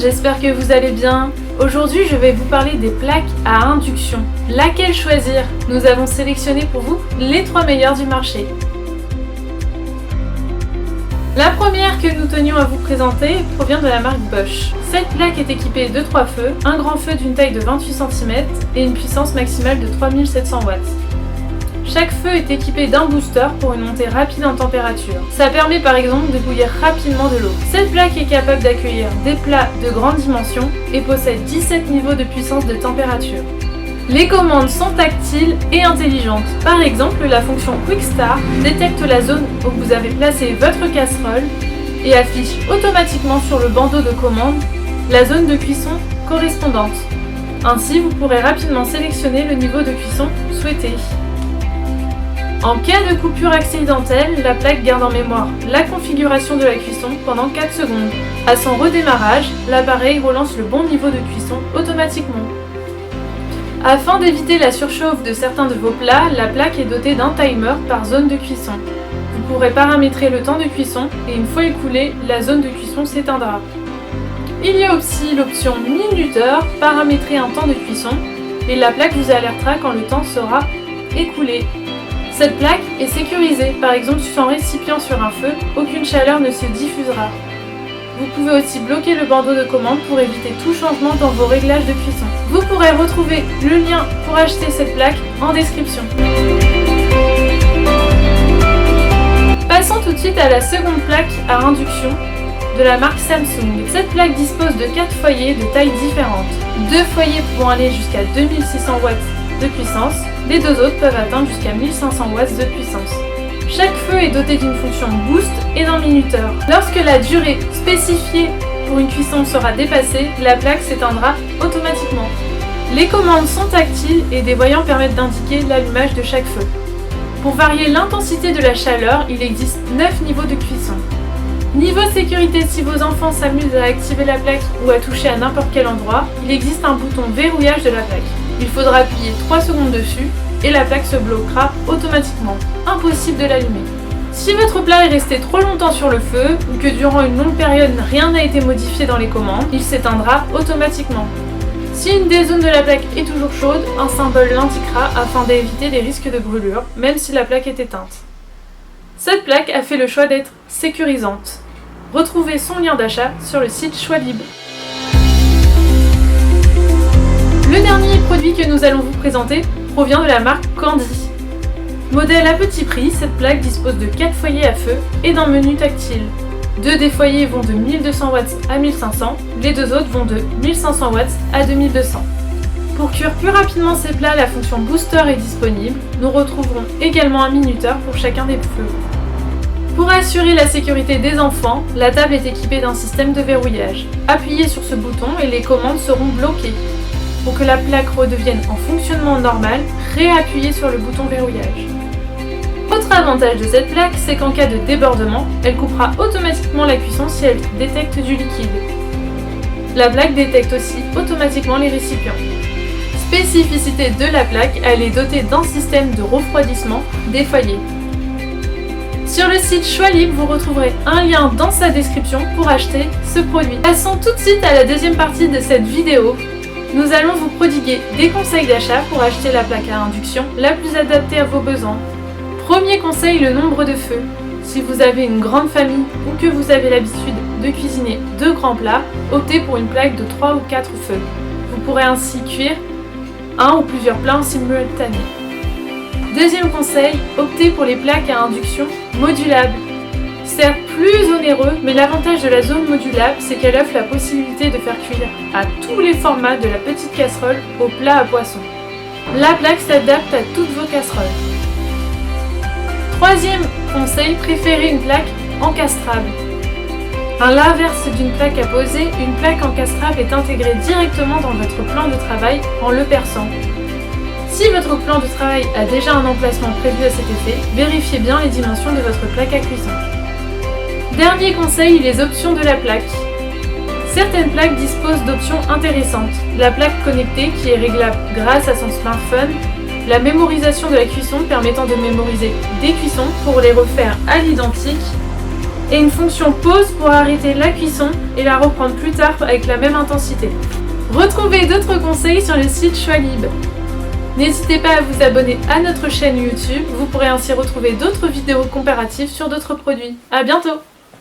j'espère que vous allez bien. Aujourd'hui, je vais vous parler des plaques à induction. Laquelle choisir? Nous avons sélectionné pour vous les 3 meilleures du marché. La première que nous tenions à vous présenter provient de la marque Bosch. Cette plaque est équipée de 3 feux, un grand feu d'une taille de 28 cm et une puissance maximale de 3700 watts. Chaque feu est équipé d'un booster pour une montée rapide en température. Ça permet par exemple de bouillir rapidement de l'eau. Cette plaque est capable d'accueillir des plats de grande dimension et possède 17 niveaux de puissance de température. Les commandes sont tactiles et intelligentes. Par exemple, la fonction Quick Start détecte la zone où vous avez placé votre casserole et affiche automatiquement sur le bandeau de commande la zone de cuisson correspondante. Ainsi, vous pourrez rapidement sélectionner le niveau de cuisson souhaité. En cas de coupure accidentelle, la plaque garde en mémoire la configuration de la cuisson pendant 4 secondes. À son redémarrage, l'appareil relance le bon niveau de cuisson automatiquement. Afin d'éviter la surchauffe de certains de vos plats, la plaque est dotée d'un timer par zone de cuisson. Vous pourrez paramétrer le temps de cuisson et une fois écoulé, la zone de cuisson s'éteindra. Il y a aussi l'option minuteur, paramétrer un temps de cuisson et la plaque vous alertera quand le temps sera écoulé. Cette plaque est sécurisée, par exemple sur un récipient sur un feu, aucune chaleur ne se diffusera. Vous pouvez aussi bloquer le bandeau de commande pour éviter tout changement dans vos réglages de cuisson. Vous pourrez retrouver le lien pour acheter cette plaque en description. Passons tout de suite à la seconde plaque à induction de la marque Samsung. Cette plaque dispose de 4 foyers de tailles différentes. 2 foyers pouvant aller jusqu'à 2600 watts de puissance, les 2 autres peuvent atteindre jusqu'à 1500 watts de puissance. Chaque feu est doté d'une fonction boost et d'un minuteur. Lorsque la durée spécifiée pour une cuisson sera dépassée, la plaque s'éteindra automatiquement. Les commandes sont tactiles et des voyants permettent d'indiquer l'allumage de chaque feu. Pour varier l'intensité de la chaleur, il existe 9 niveaux de cuisson. Niveau sécurité, si vos enfants s'amusent à activer la plaque ou à toucher à n'importe quel endroit, il existe un bouton verrouillage de la plaque. Il faudra appuyer 3 secondes dessus et la plaque se bloquera automatiquement. Impossible de l'allumer. Si votre plat est resté trop longtemps sur le feu ou que durant une longue période rien n'a été modifié dans les commandes, il s'éteindra automatiquement. Si une des zones de la plaque est toujours chaude, un symbole l'indiquera afin d'éviter les risques de brûlure, même si la plaque est éteinte. Cette plaque a fait le choix d'être sécurisante. Retrouvez son lien d'achat sur le site Choix-Libre. Le dernier produit que nous allons vous présenter provient de la marque Candy. Modèle à petit prix, cette plaque dispose de 4 foyers à feu et d'un menu tactile. 2 des foyers vont de 1200 watts à 1500, les 2 autres vont de 1500 watts à 2200. Pour cuire plus rapidement ces plats, la fonction booster est disponible. Nous retrouverons également un minuteur pour chacun des feux. Pour assurer la sécurité des enfants, la table est équipée d'un système de verrouillage. Appuyez sur ce bouton et les commandes seront bloquées. Pour que la plaque redevienne en fonctionnement normal, réappuyez sur le bouton verrouillage. Autre avantage de cette plaque, c'est qu'en cas de débordement, elle coupera automatiquement la cuisson si elle détecte du liquide. La plaque détecte aussi automatiquement les récipients. Spécificité de la plaque, elle est dotée d'un système de refroidissement des foyers. Sur le site Choix-Libre, vous retrouverez un lien dans sa description pour acheter ce produit. Passons tout de suite à la deuxième partie de cette vidéo. Nous allons vous prodiguer des conseils d'achat pour acheter la plaque à induction la plus adaptée à vos besoins. Premier conseil, le nombre de feux. Si vous avez une grande famille ou que vous avez l'habitude de cuisiner 2 grands plats, optez pour une plaque de 3 ou 4 feux. Vous pourrez ainsi cuire un ou plusieurs plats en simultané. Deuxième conseil, optez pour les plaques à induction modulables. Certes plus onéreux, mais l'avantage de la zone modulable, c'est qu'elle offre la possibilité de faire cuire à tous les formats de la petite casserole au plat à poisson. La plaque s'adapte à toutes vos casseroles. Troisième conseil, préférez une plaque encastrable. À l'inverse d'une plaque à poser, une plaque encastrable est intégrée directement dans votre plan de travail en le perçant. Si votre plan de travail a déjà un emplacement prévu à cet effet, vérifiez bien les dimensions de votre plaque à cuisson. Dernier conseil, les options de la plaque. Certaines plaques disposent d'options intéressantes. La plaque connectée qui est réglable grâce à son smartphone, la mémorisation de la cuisson permettant de mémoriser des cuissons pour les refaire à l'identique, et une fonction pause pour arrêter la cuisson et la reprendre plus tard avec la même intensité. Retrouvez d'autres conseils sur le site Choix Libre. N'hésitez pas à vous abonner à notre chaîne YouTube, vous pourrez ainsi retrouver d'autres vidéos comparatives sur d'autres produits. À bientôt!